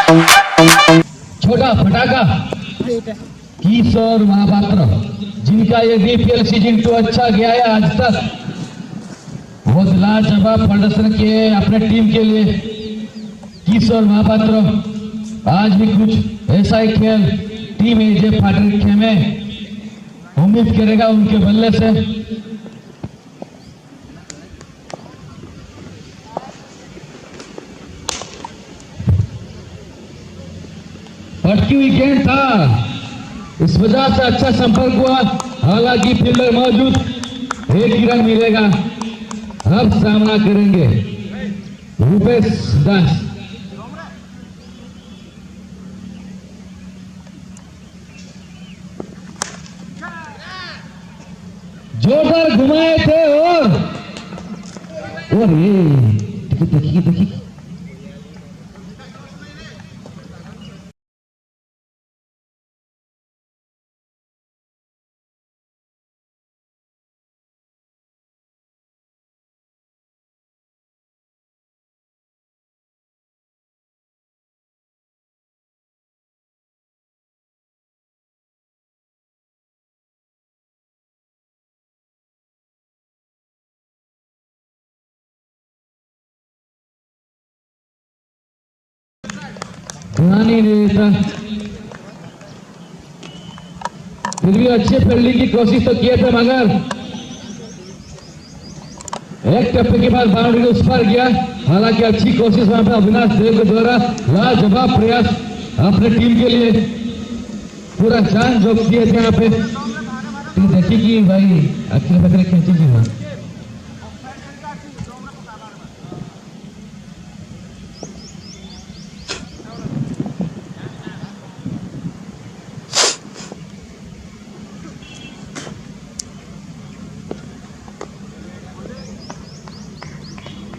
छोटा फटाका किशोर महापात्र, जिनका ये बीपीएल सीजन 2 अच्छा गया है आज तक, बहुत लाजवाब प्रदर्शन किए अपने टीम के लिए। किशोर महापात्र आज भी कुछ ऐसा ही खेल टीम एजे फाइटर में उम्मीद करेगा उनके बल्ले से। भटकी हुई गेंद था, इस वजह से अच्छा संपर्क हुआ, हालांकि फील्डर मौजूद, एक ही रन मिलेगा। अब सामना करेंगे रूपेश दास। जोरदार घुमाए थे और ये देखिए ध्यान ही नहीं देता, फिर भी अच्छे फील्डिंग की कोशिश तो किए थे, मगर एक टप्पे के बाद बाउंड्री उस पर गया। हालांकि अच्छी कोशिश वहां पे अविनाश देव के द्वारा, लाजवाब प्रयास अपने टीम के लिए, पूरा जान झोंक दिए थे यहाँ पे। देखिए कि भाई अखिल बकरे खींची थी वहां।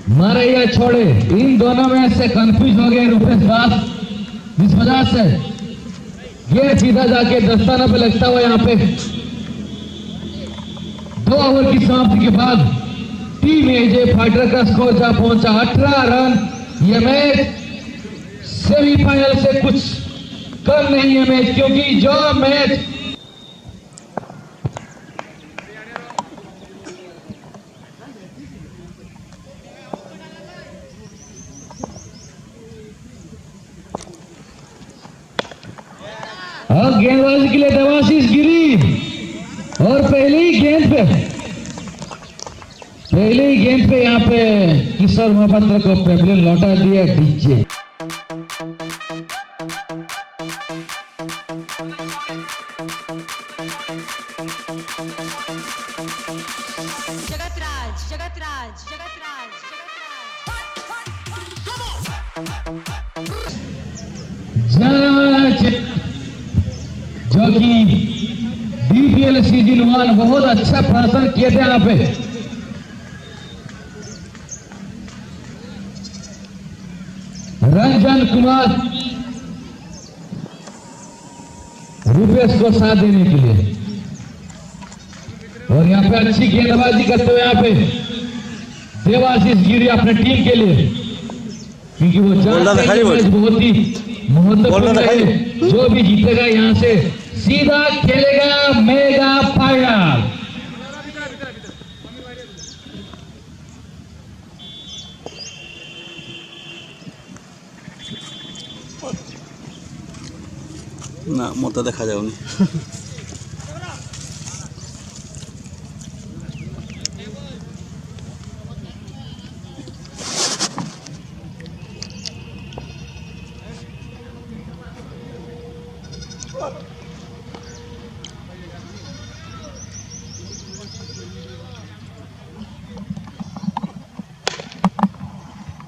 मारे या छोड़े, इन दोनों में से कंफ्यूज हो गए रूपेश दास, जिस वजह से ये सीधा जाके दस्ताना पे लगता हुआ यहाँ पे 2 ओवर की समाप्ति के बाद टीम एजे फाइटर का स्कोर जहां पहुंचा 18 रन। ये मैच सेमीफाइनल से कुछ कम नहीं है मैच, क्योंकि जो मैच और गेंदबाजी के लिए देवाशीष गिरी, और पहली गेंद पे यहाँ पे किशोर महापात्र को पेवलियन लौटा दिया डीजे। जो कि बीपीएल सीजन 1 बहुत अच्छा प्रदर्शन किए थे यहाँ पे। रंजन कुमार रूपेश को साथ देने के लिए, और यहाँ पे अच्छी गेंदबाजी करते हुए यहाँ पे देवाशीष गिरी अपने टीम के लिए, क्योंकि वो जानते हैं मैच बहुत ही महत्वपूर्ण है। जो भी जीतेगा यहाँ से सीधा खेलेगा मेगा फाइनल। ना मत देखा जाऊनी।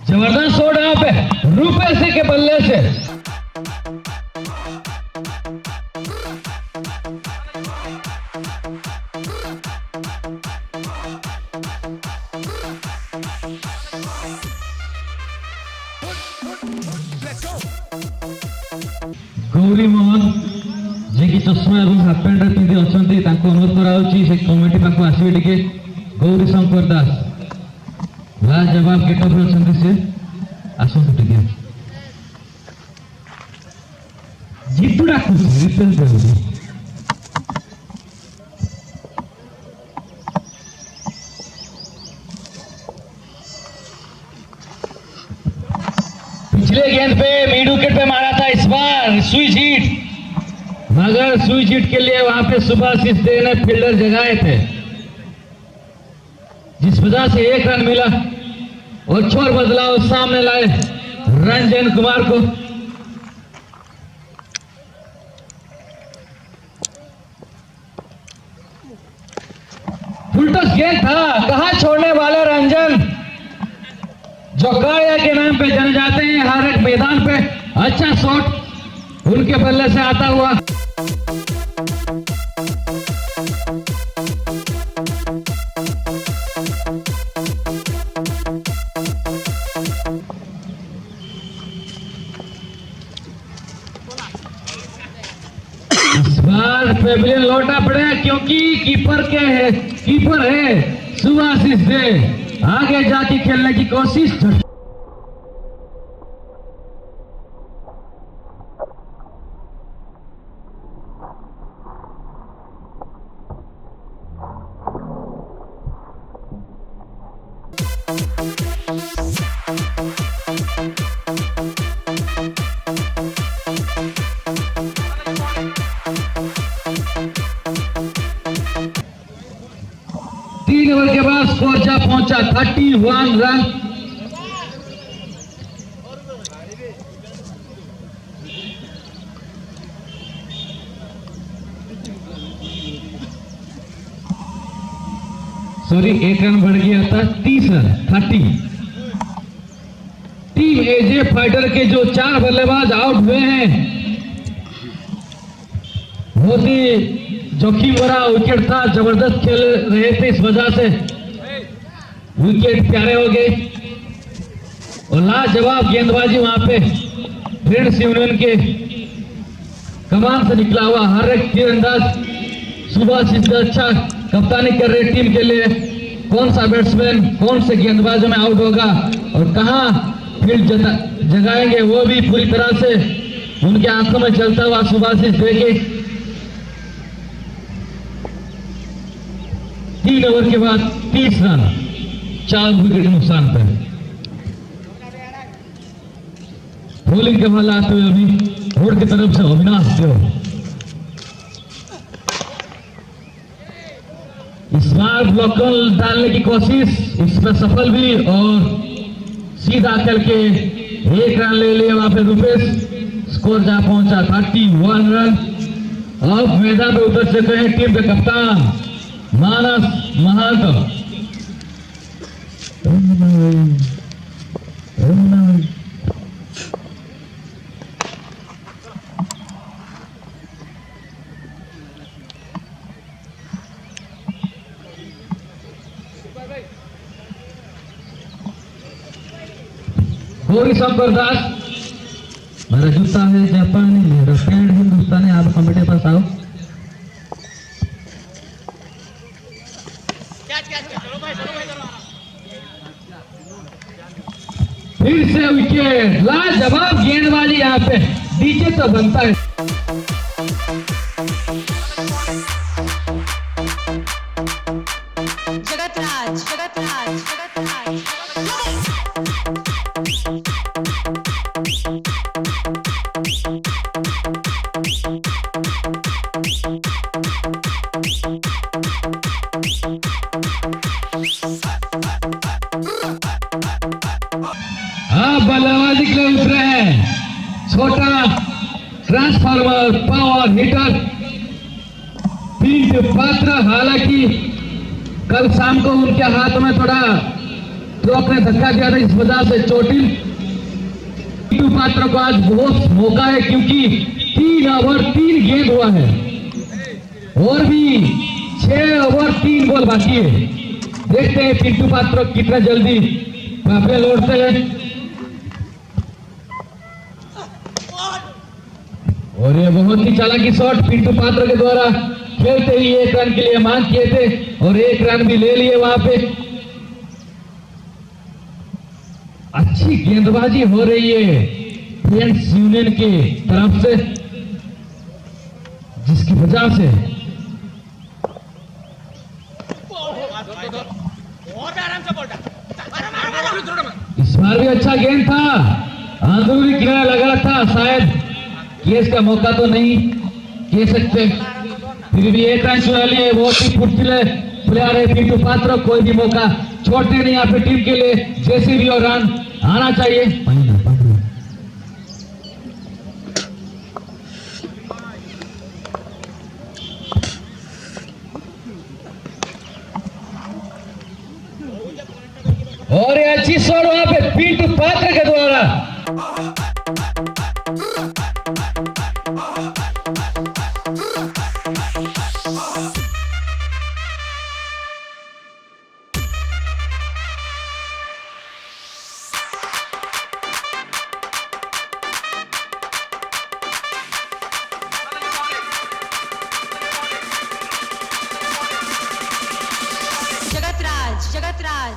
जबरदस्त शॉट यहाँ पे रूपेश के बल्ले से। गौरी मोहन जे कि चश्मा और हाफ पैंट पिंधि अच्छा अनुरोध कराऊँगी कमिटी पाक आसवे टे गौरी शंकर दास लाजवाब गेटअप अच्छा सी आसतु टे। जितुड़ा कुछ रिपेल जरूरी पिछले गेंद पे मिड विकेट पे मारा था, इस बार स्विच हिट, मगर स्विच हिट के लिए वहां पे सुभाषिष दे ने फील्डर जगाए थे, जिस वजह से 1 रन मिला और छोर बदलाव सामने लाए रंजन कुमार को। फुलटॉस गेंद था, कहां छोड़ने वाले रंजन, जो काया के नाम पे जाने जाते हैं हर एक मैदान पे। अच्छा शॉट उनके बल्ले से आता हुआ। इस बार पेविलियन लौटा पड़ेगा क्योंकि कीपर है सुभाषिष दे, आगे जाके खेलने की कोशिश। तीन ओवर के बाद स्कोर जा पहुंचा 31 रन। सॉरी 1 रन बढ़ गया था, 30 रन 30। टीम एजे फाइटर के जो 4 बल्लेबाज आउट हुए हैं, बहुत ही जोखिम भरा विकेट था, जबरदस्त खेल रहे थे, इस वजह से विकेट प्यारे हो गए और लाजवाब गेंदबाजी वहां पे फ्रेंड्स यूनियन के कमान से निकला हुआ हर एक तीरंदाज सुभाषिष अच्छा कप्तानी कर रहे टीम के लिए। कौन सा बैट्समैन कौन से गेंदबाजों में आउट होगा और कहां फील्ड जगाएंगे, वो भी पूरी तरह से उनके आंखों में चलता हुआ सुभाषिष देखे। 3 ओवर के बाद 30 रन, 4 विकेट के नुकसान पर। बॉलिंग के बल आते हुए अभी रोड की तरफ से अविनाश देव, इस बार ब्लॉकर डालने की कोशिश, इसमें सफल भी और सीधा करके 1 रन ले लिया वहां पे रूपेश। स्कोर जा पहुंचा 31 रन। अब मैदान में उतर चुके हैं टीम के कप्तान मानस महातो। गौरी शंकर दास, मेरा जूता है जापानी, मेरा पैंट हिंदुस्तानी, आप कमेटी पास आओ। फिर से विकेट, लाजवाब गेंदबाजी यहाँ पे, डीजे तो बनता है। जगतराज जगतराज जगतराज बल्लेबाजी के लिए उतरे हैं छोटा ट्रांसफार्मर पावर हिटर पिंटू पात्र। हालांकि कल शाम को उनके हाथ में थोड़ा ट्रक ने धक्का दिया था, इस वजह से चोटिल पिंटू पात्र को आज बहुत मौका है, क्योंकि 3 ओवर 3 गेंद हुआ है और भी 6 ओवर 3 बॉल बाकी है। देखते हैं पिंटू पात्र कितना जल्दी वापस लौटते हैं। और ये बहुत ही चालाकी शॉट पिंटू पात्र के द्वारा खेलते ही 1 रन के लिए मांग किए थे और 1 रन भी ले लिए वहां पे। अच्छी गेंदबाजी हो रही है फ्रेंड्स यूनियन की तरफ से। जिसकी वजह से इस बार भी अच्छा गेंद था, अंदरूनी किनारा लगा था, शायद केस का मौका तो नहीं कह सकते, फिर भी एक रन चुरा लिए। बहुत ही फुर्तीले प्लेयर है पिंटू पात्र, कोई भी मौका छोड़ते नहीं यहाँ पे टीम के लिए, जैसे भी और रन आना चाहिए। और ये अच्छी शॉट वहां पे पिंटू पात्र के द्वारा। जगतराज जगतराज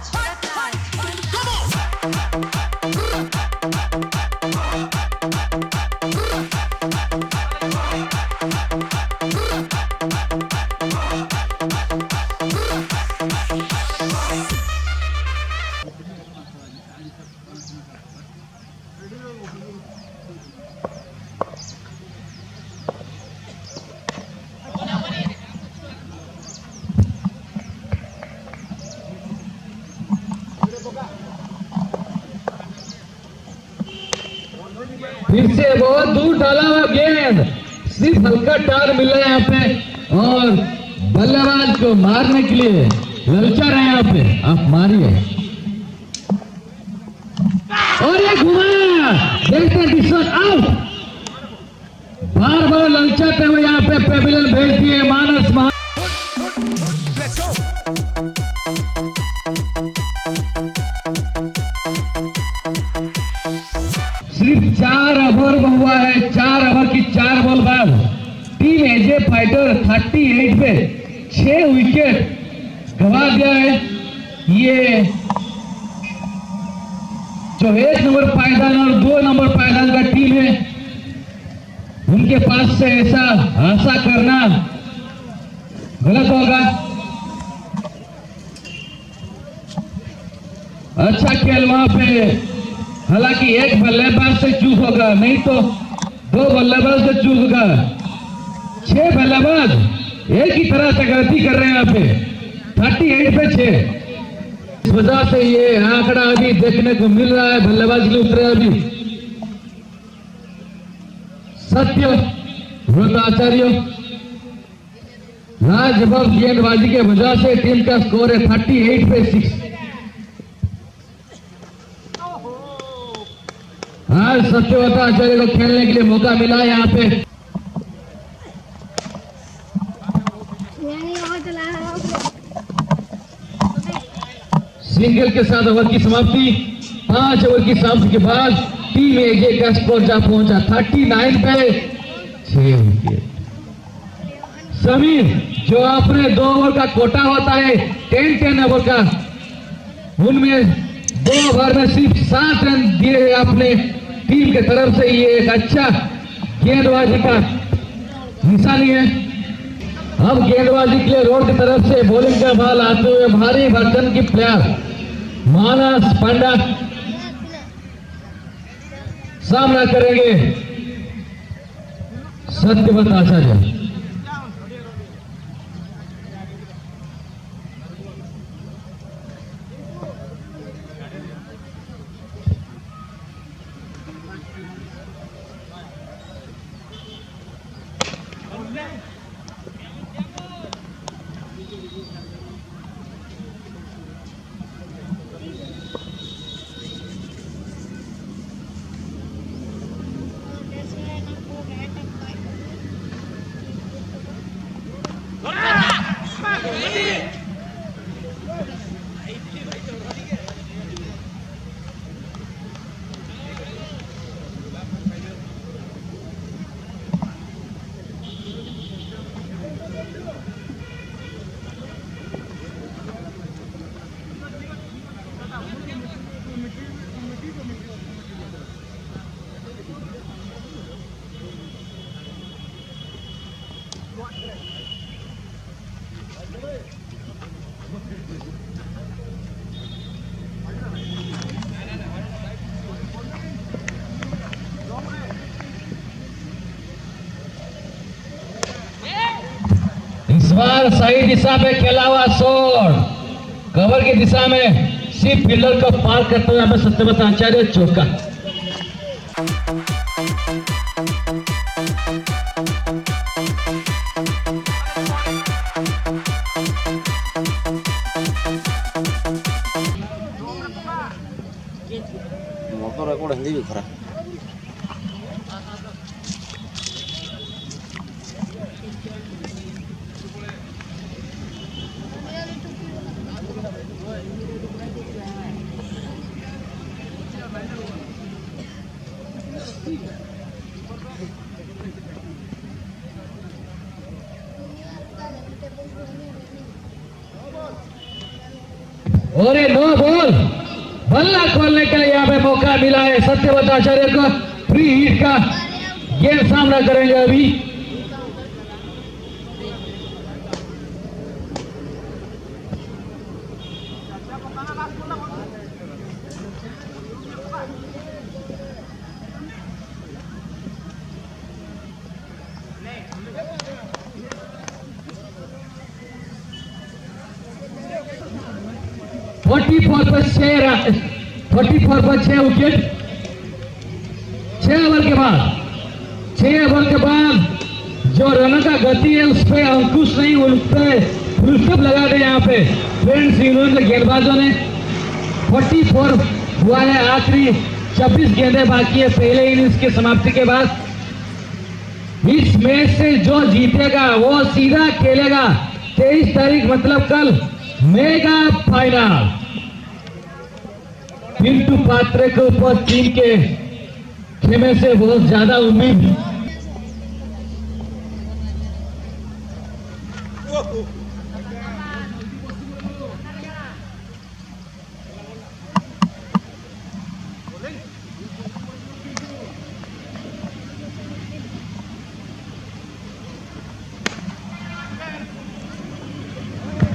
फिर से बहुत दूर डाला हुआ गेंद, सिर्फ हल्का टार मिला है यहाँ पे और बल्लेबाज को मारने के लिए ललचा रहे हैं यहाँ पे, आप मारिए। और ये घुमाया, देखते दिस वन आउट। बार बार ललचाते हुए यहाँ पे पेविलियन भेज दिए मानस महा। सिर्फ 4 ओवर हुआ है, 4 ओवर की 4 बॉल बाद टीम एजे फाइटर 38 पे 6 विकेट गवा दिया है। ये जो 1 नंबर पायदान और 2 नंबर पायदान का टीम है, उनके पास से ऐसा आशा करना गलत होगा। अच्छा खेल वहां पे, हालांकि एक बल्लेबाज से चूक होगा, नहीं तो 2 बल्लेबाज से चूक होगा। 6 बल्लेबाज एक ही तरह से गलती कर रहे हैं यहाँ पे, 38 पे 6। इस वजह से ये आंकड़ा अभी देखने को मिल रहा है, बल्लेबाज के लिए उतरे अभी सत्य व्रताचार्य। लाजवाब गेंदबाजी के वजह से टीम का स्कोर है 38 पे 6। आज सत्यव्रता आचार्य को खेलने के लिए मौका मिला है यहाँ पे। सिंगल के साथ ओवर की समाप्ति। 5 ओवर की समाप्ति के बाद टीम एजे का स्कोर जा पहुंचा 39 पे 6 विकेट। समीर, जो अपने 2 ओवर का कोटा होता है 10 ओवर का, उनमें 2 ओवर में सिर्फ 7 रन दिए अपने टीम के तरफ से। ये एक अच्छा गेंदबाजी का निशानी है। अब गेंदबाजी के लिए रोड की तरफ से बॉलिंग का बॉल आते हुए भारी भरकम की प्लेयर मानस पांडा सामना करेंगे सत्यव्रत आचार्य। बार सही दिशा पे खेला हुआ शॉट, कवर की दिशा में सिर्फ फील्डर को पार करते हुए यहाँ पे सत्यव्रत आचार्य चौका। मोटर रेकॉर्ड हिंदी भी खरा और ये नो बॉल, बल्ला खोलने के लिए यहाँ पे मौका मिला है सत्यव्रत आचार्य को। फ्री हिट का गेम सामना करेंगे अभी। फोर्टी फोर पर 6 विकेट। 6 ओवर के बाद जो रन का गति है उस पर अंकुश नहीं, उन पे फुल स्टॉप लगा दे यहाँ पे फ्रेंड्स इंग्लैंड के गेंदबाजों ने। 44 हुआ है, आखिरी 26 गेंदें बाकी है पहले इनिंग्स की समाप्ति के बाद। इस मैच से जो जीतेगा वो सीधा खेलेगा 23 तारीख मतलब कल मेगा फाइनल। पिंटू पात्रे के ऊपर टीम के खेमे से बहुत ज्यादा उम्मीद।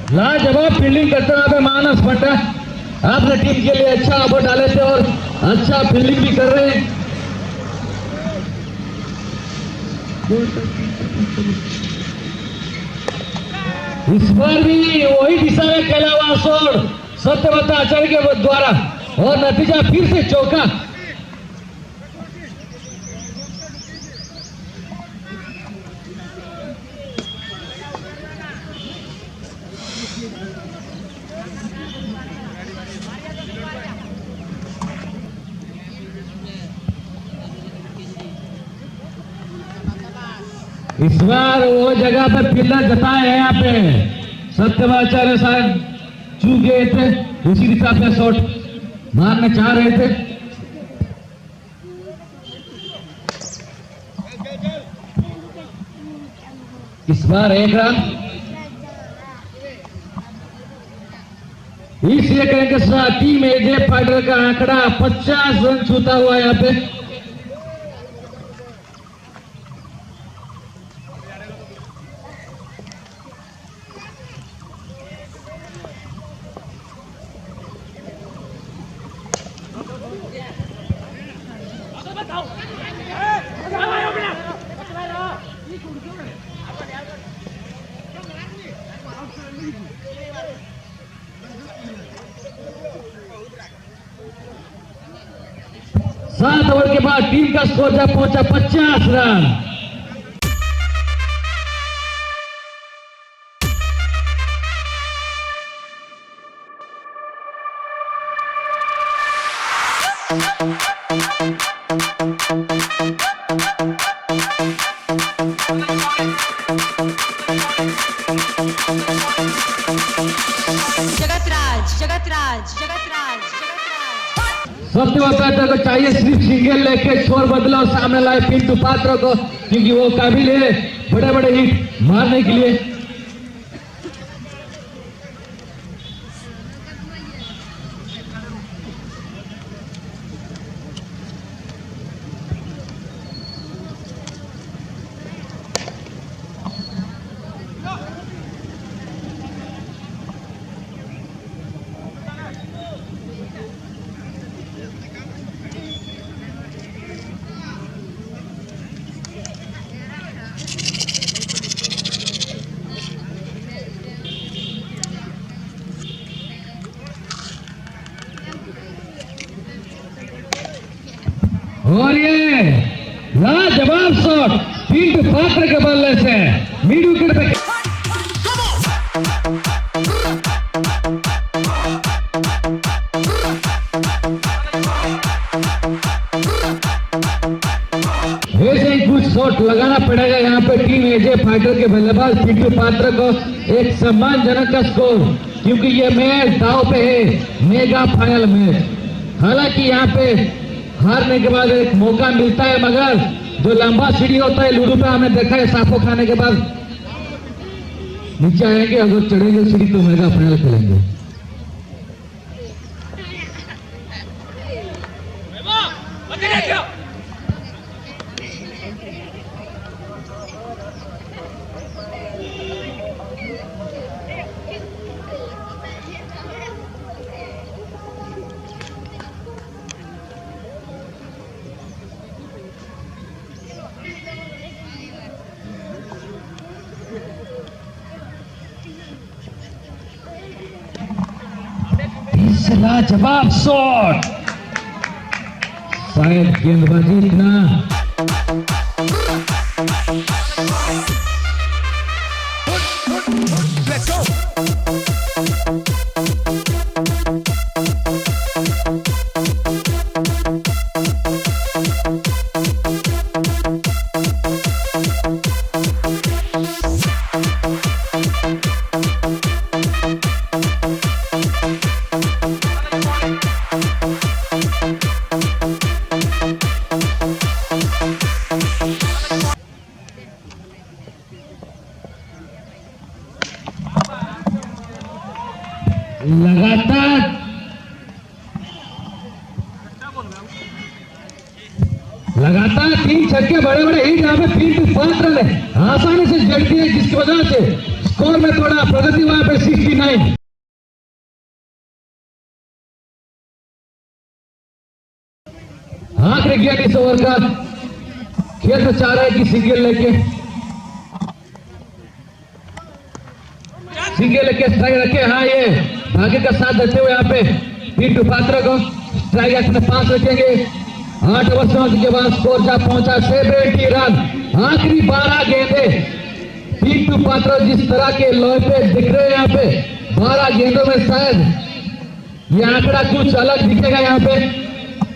लाजवाब फील्डिंग करते हुए मानस भट्टा आपने टीम के लिए अच्छा ऑफर डाले थे और अच्छा फील्डिंग भी कर रहे हैं। इस बार भी वही दिशा में खेला हुआ शॉट सत्यव्रत आचार्य के द्वारा और नतीजा फिर से चौका। इस बार वो जगह पे फील्डर जताए हैं यहाँ पे सत्यव्रत आचार्य शायद चूक गए थे, उसी दिशा पे शॉट मारने चाह रहे थे। इस बार 1 रन। इस एक रन के साथ टीम एजे फाइटर का आंकड़ा 50 रन छूता हुआ यहाँ पे। सात ओवर के बाद टीम का स्कोर जब पहुंचा 50 रन। सत्यव्रत आचार्य को चाहिए सिर्फ सिंगल लेके छोर बदला और सामने लाए पिंटू पात्रा को, क्योंकि वो काबिल है बड़े बड़े हिट मारने के लिए। और ये लाजवाब शॉट पिंटू पात्र के बल्ले से मिड विकेट पे ऐसे ही कुछ शॉट लगाना पड़ेगा यहाँ पे टीम एजे फाइटर के बल्लेबाज पिंटू पात्र को एक सम्मानजनक का स्कोर, क्योंकि ये मैच दाव पे है, मेगा फाइनल मैच। हालांकि यहाँ पे हारने के बाद एक मौका मिलता है, मगर जो लंबा सीढ़ी होता है लूडो पे हमने देखा है, साफो खाने के बाद नीचे आएंगे, अगर चढ़ेंगे सीढ़ी तो मेगा फाइनल खेलेंगे। लाजवाब शॉट, शायद गेंदबाजी इतना लगातार 3 छक्के बड़े बड़े हिट यहाँ पे पिंटू पात्र ने आसानी से जड़ दिए, जिसकी वजह से स्कोर में थोड़ा प्रगति वहां पे 69। आखिरी गेंद इस ओवर का, खेल तो चाह रहा है कि सिंगल लेके स्ट्राइक रखे। हाँ, ये भाग्य का साथ देते हुए यहाँ पे पिंटू पात्र को स्ट्राइक अपने 5 रखेंगे। 8 ओवर के बाद स्कोर जा पहुंचा 70 रन। आखिरी 12 गेंदे पिंटू पात्र जिस तरह के लोहे पे दिख रहे हैं यहाँ पे, 12 गेंदों में शायद ये आंकड़ा कुछ अलग दिखेगा यहाँ पे।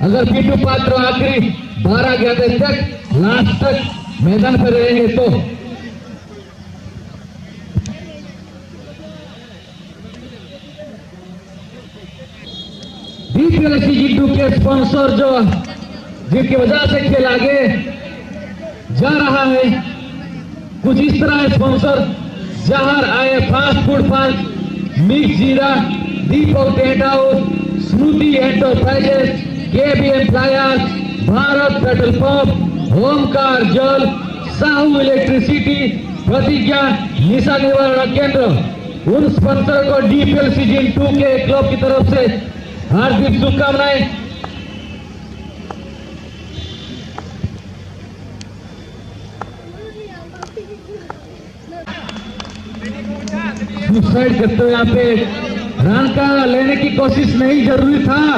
अगर पिंटू पात्र आखिरी 12 गेंदे तक लास्ट तक मैदान पर रहेंगे तो बीपीएल सीजन 2 के स्पॉन्सर जो जिनकी वजह से खेल आगे जा रहा है, कुछ इस तरह स्पॉन्सर जहर आए fast food park, mix jeera, Deepak tent house, Smriti enterprises, KBM flyers, Bharat petrol pump, Omkar Jal, Sahu electricity, प्रतिज्ञा निशा निवारण केंद्र, उन स्पॉन्सर को डीपीएल सीजन 2 के क्लब की तरफ से हार्दिक शुभकामनाएं। सुसाइड करते हुए यहाँ पे रन का लेने की कोशिश नहीं जरूरी था,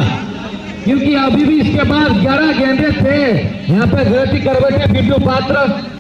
क्योंकि अभी भी इसके बाद 11 गेंदे थे। यहाँ पे गलती कर बैठे पिंटू पात्र।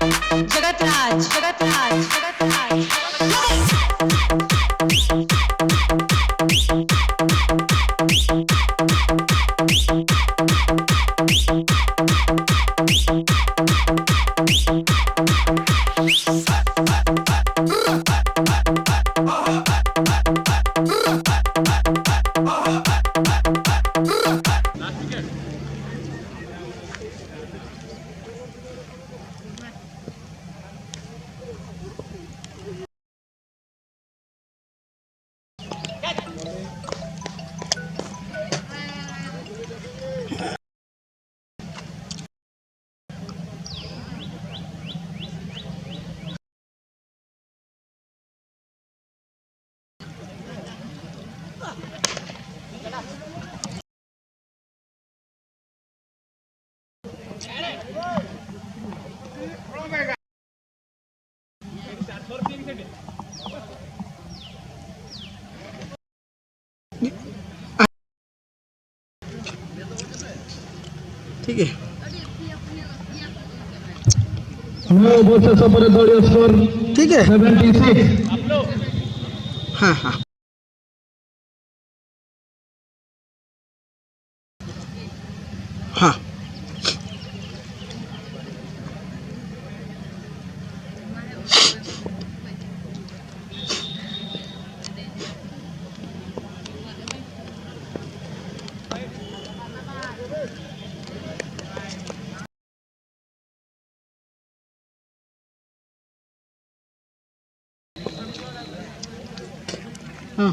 जगतराज जगतराज जगतराज ठीक है। 9 वर्षाचा परत दळीय स्कोर ठीक आहे। 76. हाँ हाँ हाँ हाँ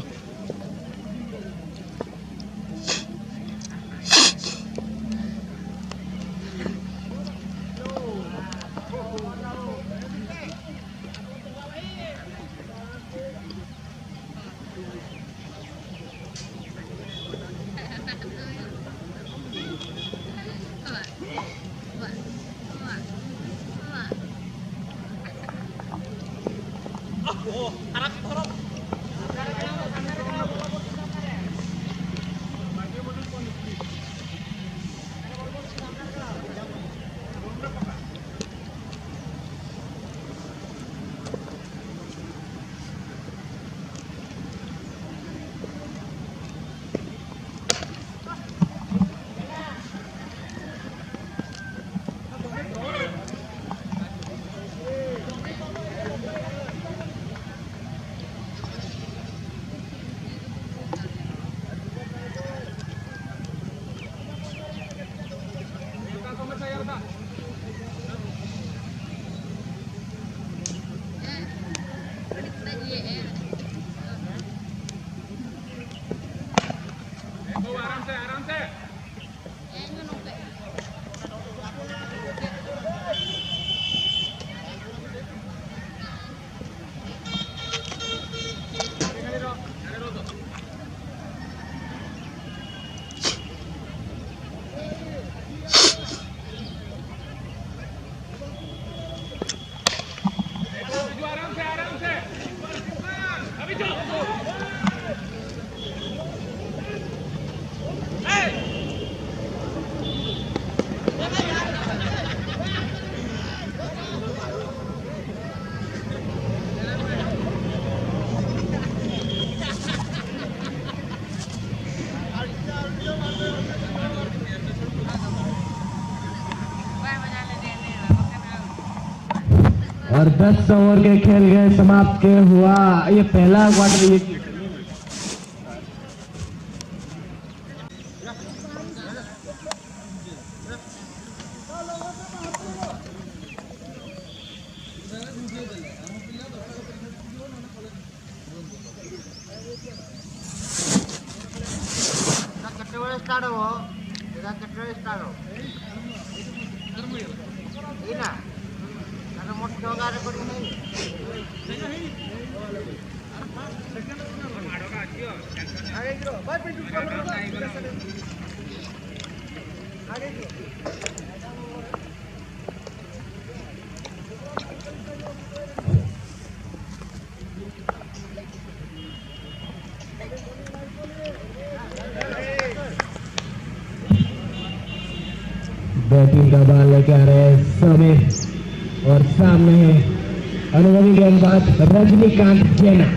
और 10 ओवर के खेल गए समाप्त के हुआ ये पहला क्वार्टर। ये बैटिंग का बॉल लेके आ रहे हैं समीर और सामने है अनुभवी गेंदबाज रजनीकांत जेना।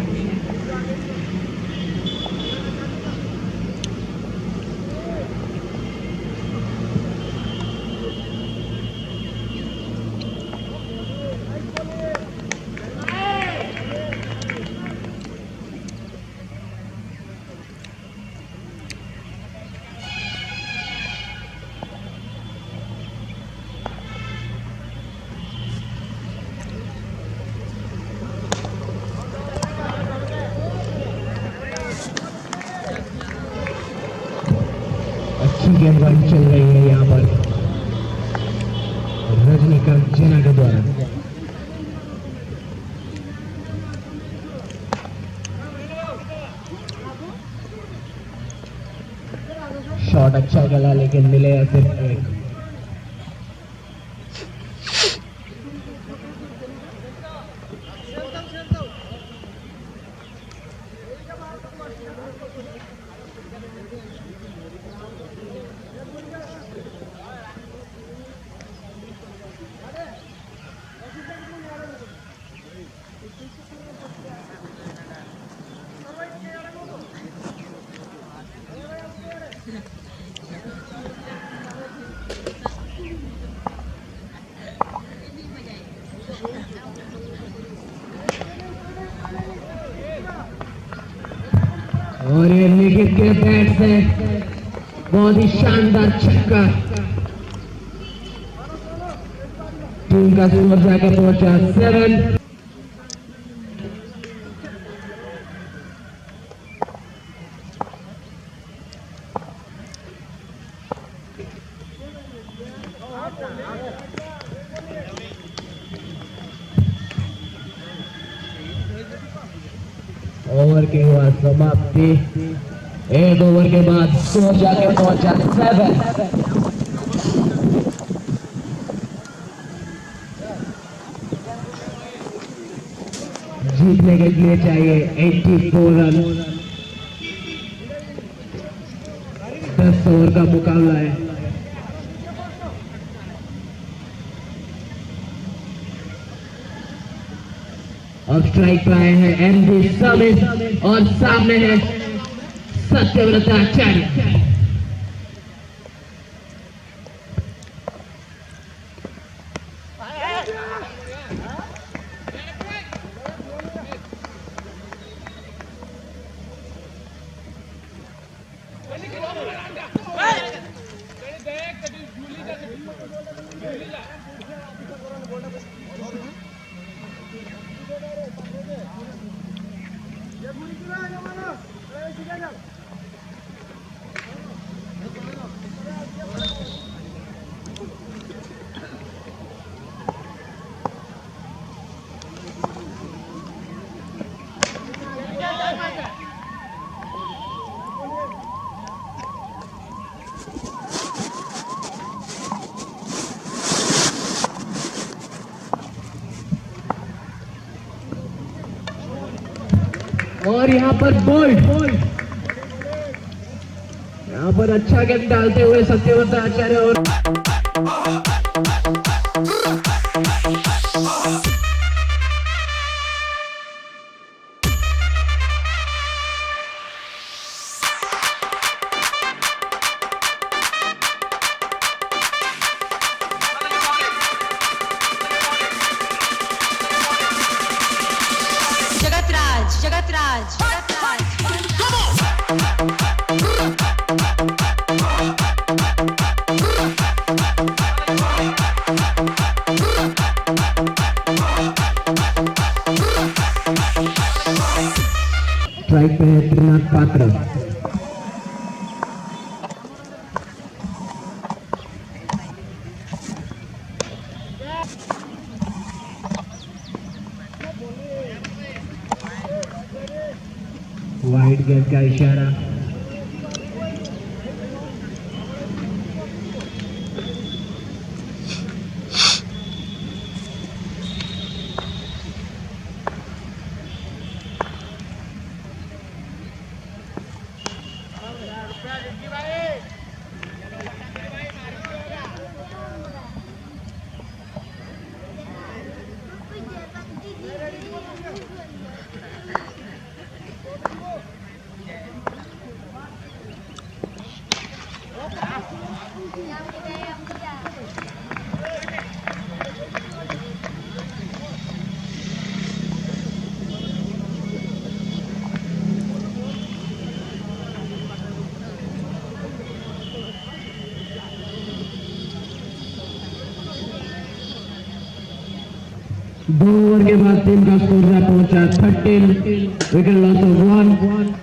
अच्छी गेंदबाजी चल रही है यहाँ पर रजनीकांत जेना के द्वारा। शॉट अच्छा गला लेकिन मिले सिर्फ एक। और ये निखिल के बैट से बहुत ही शानदार छक्का। टीम का स्कोर जाकर पहुंचा 7। ओवर की हुआ समाप्ति। एक ओवर के बाद स्कोर जाके पहुंचा 7। जीतने के लिए चाहिए 84 रन। 10 ओवर का मुकाबला है। और स्ट्राइक पर आए हैं एमडी समित और सामने है सत्यव्रत आचार्य। और यहाँ पर बोल्ड, यहाँ पर अच्छा गेंद डालते हुए सत्यव्रत आचार्य और जगतराज स्ट्राइक पे है त्रिनाथ पात्र। वाइड गेंद का इशारा। 2 ओवर के बाद टीम का स्कोर जा पहुंचा 13, विकेट लॉस ऑफ 1।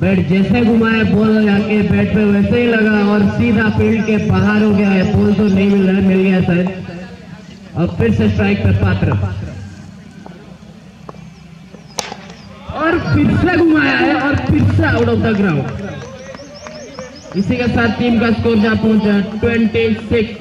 बैट जैसे घुमाया बॉल जाके बैट पे वैसे ही लगा और सीधा फील्ड के बाहर हो गया है। बॉल तो नहीं मिल रहा है, मिल गया शायद। और फिर से स्ट्राइक पे पात्र और फिर से घुमाया है और फिर से आउट ऑफ द ग्राउंड। इसी के साथ टीम का स्कोर जा पहुंचा 26।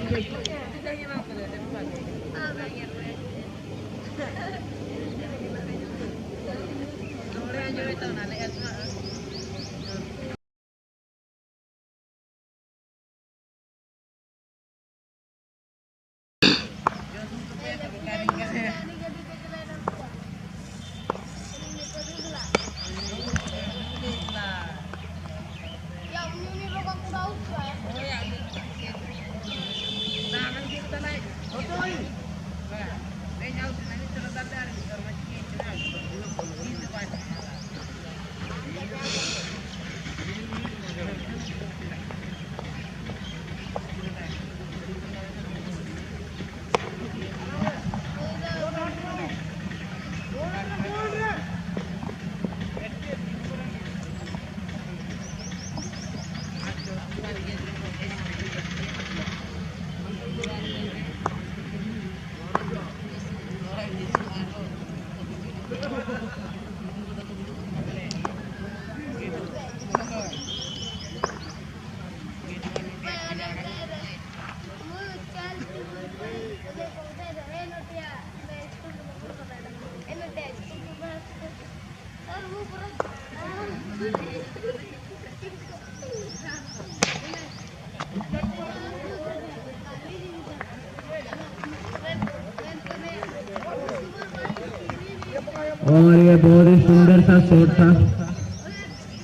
और ये बहुत ही सुंदर सा शॉट था।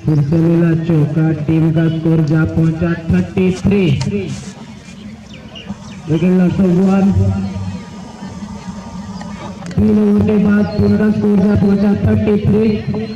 फिर से मिला चौका। टीम का स्कोर जा पहुंचा 33। Wicket loss of 1। 3 ओवर के बाद टीम का स्कोर जा पहुंचा 33।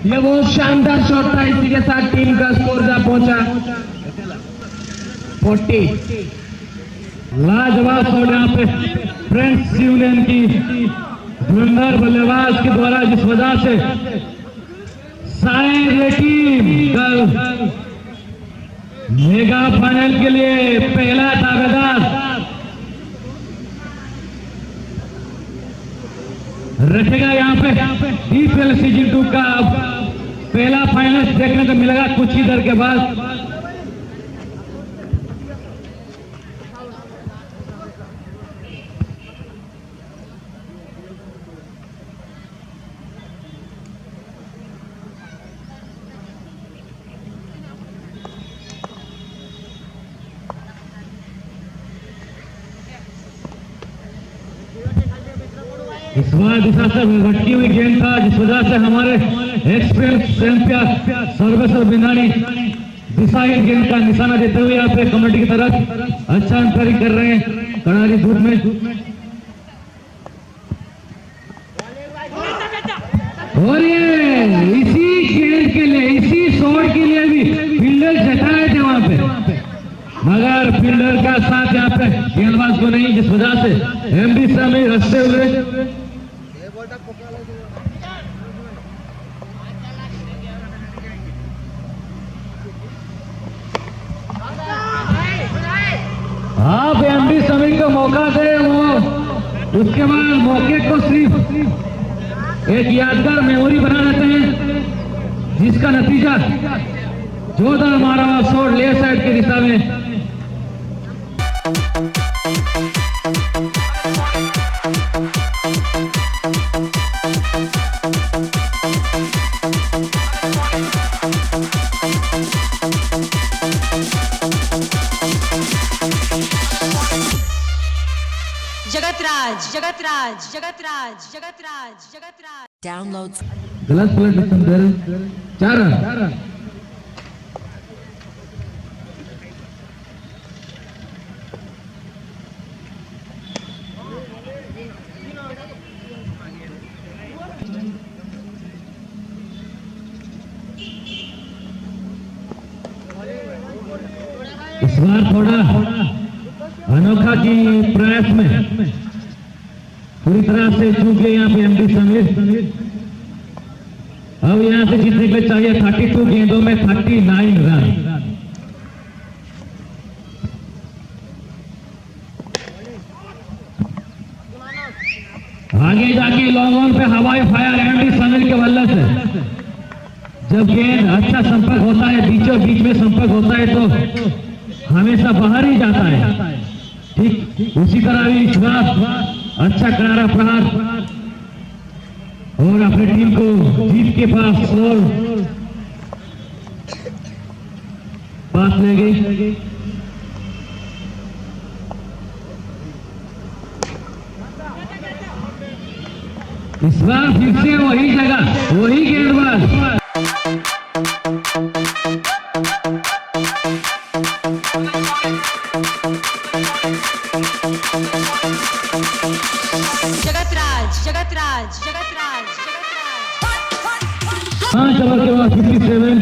ये बहुत शानदार शॉट था, इसी के साथ टीम का स्कोर जा पहुंचा 40। लाजवाब शॉट यहाँ पे फ्रेंड्स यूनियन की धुरंधर बल्लेबाज के द्वारा, जिस वजह से शायद ये टीम कल मेगा फाइनल के लिए पहला दावेदार रखेगा। यहाँ पे DPL सीजन 2 का पहला फाइनल देखने को मिलेगा कुछ ही देर के बाद। इस बार दिशा से भटकी हुई गेंद था, जिस वजह से हमारे एक्सपीरियंस चैंपियन सर्वेश्वर बिंदानी दिशा गेंद का निशाना देते हुए यहाँ पे कमेटी की तरफ अच्छा अंतरिंग कर रहे हैं कड़ारी धूप में। और ये इसी गेंद के लिए, इसी शॉट के लिए भी फील्डर जताए थे वहां पे, मगर फील्डर का साथ यहाँ पे गेंदबाज को नहीं, जिस वजह से MD समीर हंसते हुए आप MD समीर को मौका दे, वो उसके बाद मौके को सिर्फ एक यादगार मेमोरी बना लेते हैं, जिसका नतीजा जोरदार मारा हुआ शॉट लेफ्ट साइड की दिशा में। जगतराज जगतराज जगतराज जगतराज जगतराज Downloads. गलत प्लेट 4 रन। इस बार थोड़ा अनोखा की प्रयास में पूरी तरह से चूक गए यहाँ पे MD समीर। अब यहाँ से जीतने के चाहिए 32 गेंदों में 39 रन। आगे जाके लॉन्ग ऑन पे हवाई फायर MD समीर के बल्ले से जब गेंद अच्छा संपर्क होता है, बीचों बीच में संपर्क होता है तो हमेशा बाहर ही जाता है। ठीक उसी तरह भी इस बार अच्छा करारा प्रहार और अपनी टीम को जीत के पास ले गई। इस बार फिर से वही जगह वही गेंदबाज। जगतराज जगतराज जगतराज पांच ओवर के बाद 57।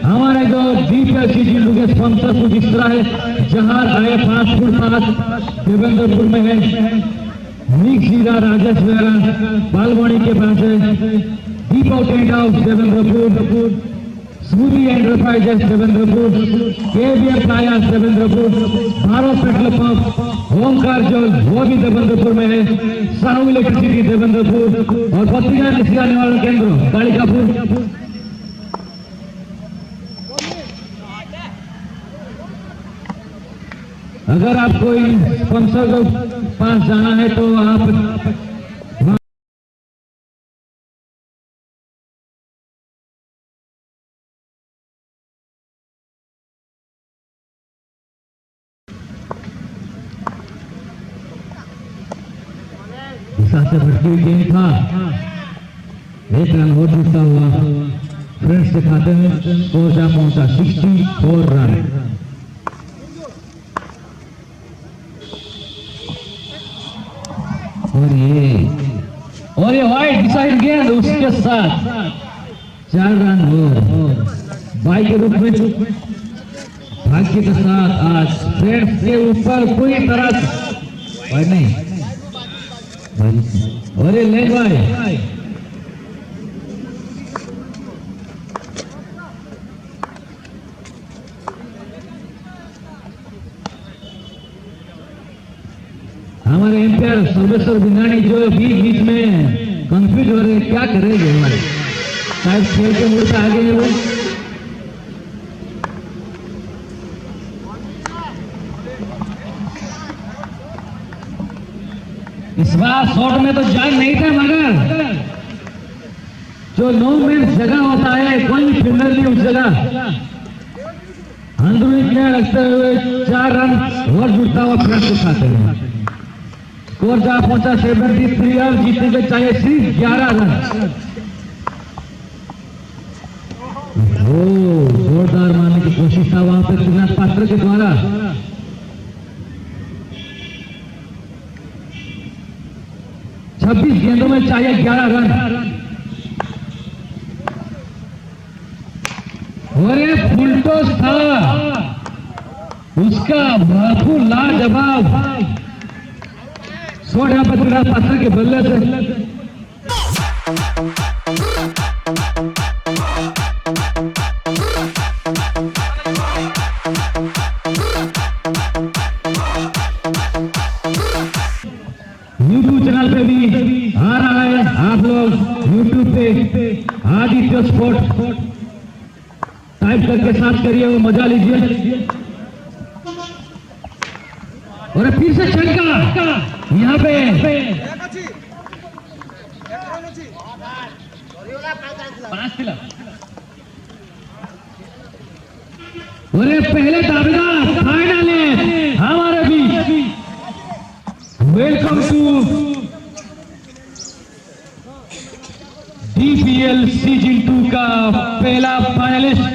हमारे जो DPL सीजन 2 के स्पॉन्सर कुछ इस तरह है, जहां आए फास्ट फूड पास देवेंद्रपुर में है, मिक्स जीरा राजेश वेरा बालवाड़ी के पास है, Deepak tent house Devendrapur, smoothie enterprises Devendrapur, KBF tyres Devendrapur, Bharat petrol pump, Omkar Jal वो भी देवेंद्रपुर में है, साहू इलेक्ट्रिसिटी देवेंद्रपुर और पत्रिका निष्ठा निवारण केंद्र कालिकापुर। अगर आपको इन स्पॉन्सर को पास जाना है तो आप से भटकी हुई गेंद था। एक रन और जुड़ता हुआ फ्रेंड्स के खाते में स्कोर जा पहुंचा 64 रन। और ये वाइड डिसाइड गेंद उसके साथ 4 रन और बाई के रूप में भाग्य के साथ आज फ्रेंड्स के ऊपर कोई तरह नहीं। और ये ले भाई हमारे एम्पायर सर्वेश्वर बिंगानी जो बीच में कंफ्यूज हो रहे क्या करेंगे हमारे शायद खेल के मूड पे आगे है वो। इस बार शॉट में तो जान नहीं था मगर जो 9 मिनट जगह होता है कोई फील्डर नहीं उस जगह अंदरूनी प्लेयर रखते हुए 4 रन और जुड़ता हुआ फ्रेंड्स के खाते हैं। स्कोर जा पहुंचा 73 और जीतने के चाहिए सिर्फ 11 रन। जोरदार मारने की कोशिश था वहां पर त्रिनाथ पात्र के द्वारा। छब्बीस गेंदों में चाहिए 11 रन। और ये फुलटॉस था उसका भरपूर लाजवाब शॉट यहाँ पर त्रिनाथ पात्र के बल्ले से। यूट्यूब चैनल पे भी आ रहा है, आप लोग यूट्यूब पे आदित्य स्पोर्ट टाइप करके सर्च करिए और मजा लीजिए। और फिर से छक्का यहाँ पे 5 किलो। और पहले दावेदार फाइनल है हमारे बीच। वेलकम टू DPL सीजन 2 का पहला फाइनलिस्ट